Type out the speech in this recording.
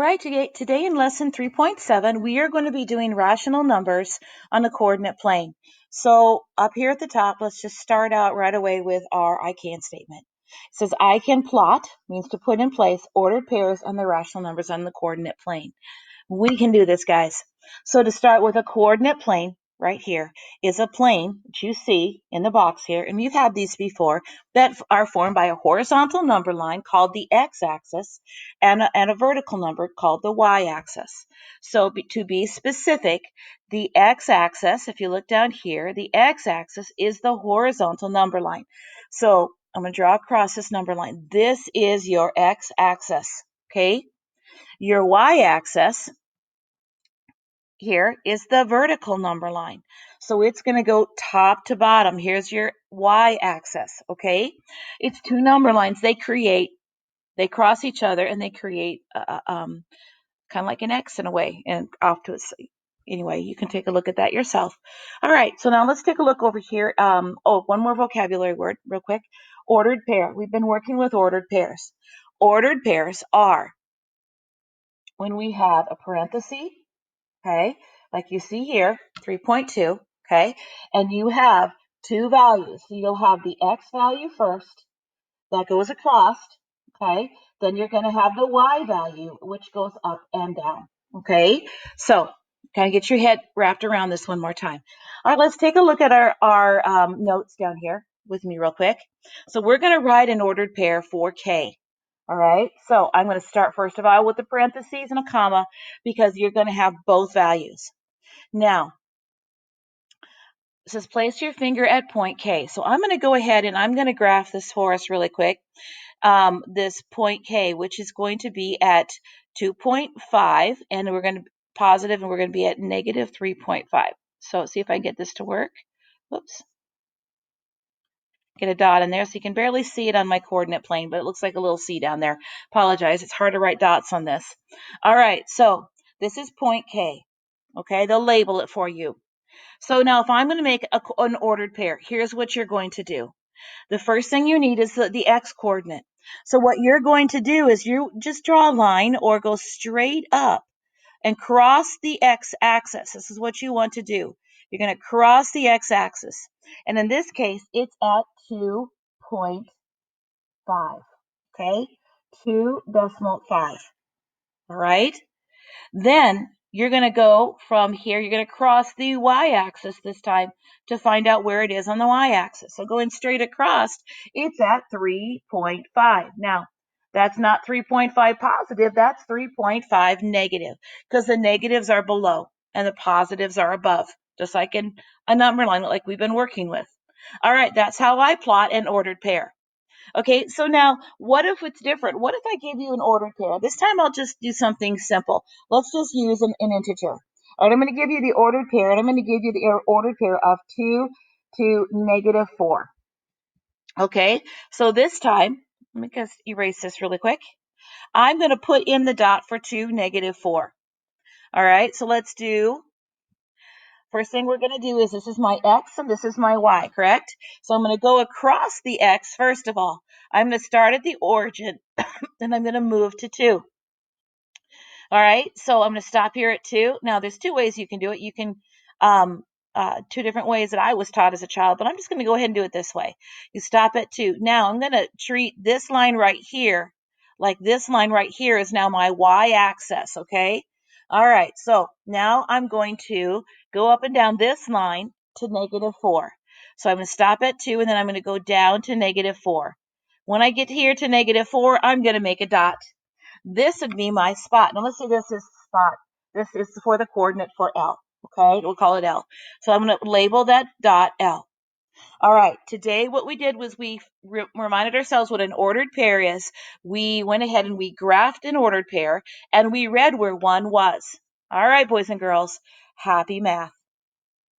right, today in lesson 3.7, we are going to be doing rational numbers on the coordinate plane. So up here at the top, let's just start out right away with our I can statement. It says I can plot, means to put in place ordered pairs on the rational numbers on the coordinate plane. We can do this, guys. So to start with a coordinate plane, right here is a plane that you see in the box here, and you've had these before, that are formed by a horizontal number line called the x-axis and a vertical number called the y-axis. So to be specific, the x-axis, if you look down here, the x-axis is the horizontal number line. So I'm going to draw across this number line. This is your x-axis, okay? Your y-axis here is the vertical number line. So it's going to go top to bottom. Here's your y-axis, okay? It's two number lines. They cross each other, and they create kind of like an X in a way, and off to its. Anyway, you can take a look at that yourself. All right, so now let's take a look over here. One more vocabulary word real quick. Ordered pair. We've been working with ordered pairs. Ordered pairs are when we have a parenthesis, okay, like you see here, 3.2, okay, and you have two values. So you'll have the x value first, that goes across, okay, then you're going to have the y value, which goes up and down, okay. So kind of get your head wrapped around this one more time. All right, let's take a look at our notes down here with me real quick. So we're going to write an ordered pair for k. All right, so I'm going to start first of all with the parentheses and a comma because you're going to have both values. Now, it says place your finger at point K. So I'm going to go ahead and I'm going to graph this for us really quick. This point K, which is going to be at 2.5, and we're going to positive, and we're going to be at negative 3.5. So see if I can get this to work. Whoops. Get a dot in there, so you can barely see it on my coordinate plane, but it looks like a little C down there. Apologize, it's hard to write dots on this. All right, so this is point K. Okay, they'll label it for you. So now if I'm going to make an ordered pair, here's what you're going to do. The first thing you need is the x coordinate. So what you're going to do is you just draw a line or go straight up and cross the x-axis. This is what you want to do. You're going to cross the x-axis. And in this case, it's at 2.5. Okay? 2.5. All right? Then you're going to go from here, you're going to cross the y-axis this time to find out where it is on the y-axis. So going straight across, it's at 3.5. Now, that's not 3.5 positive, that's 3.5 negative, because the negatives are below and the positives are above, just like in a number line like we've been working with. All right, that's how I plot an ordered pair. Okay, so now what if it's different? What if I give you an ordered pair? This time I'll just do something simple. Let's just use an integer. All right, I'm going to give you the ordered pair, and I'm going to give you the ordered pair of 2 to negative 4. Okay, so this time, let me just erase this really quick. I'm going to put in the dot for 2, negative 4. All right, so let's do. First thing we're going to do is this is my x and this is my y, correct? So I'm going to go across the x first of all. I'm going to start at the origin, and I'm going to move to 2. All right, so I'm going to stop here at 2. Now, there's two ways you can do it. You can, two different ways that I was taught as a child, but I'm just going to go ahead and do it this way. You stop at 2. Now, I'm going to treat this line right here like this line right here is now my y-axis, okay? All right, so now I'm going to go up and down this line to negative 4. So I'm going to stop at 2, and then I'm going to go down to negative 4. When I get here to negative 4, I'm going to make a dot. This would be my spot. Now let's say this is spot. This is for the coordinate for L. Okay, we'll call it L. So I'm going to label that dot L. All right, today what we did was we reminded ourselves what an ordered pair is. We went ahead and we graphed an ordered pair, and we read where 1 was. All right, boys and girls, happy math.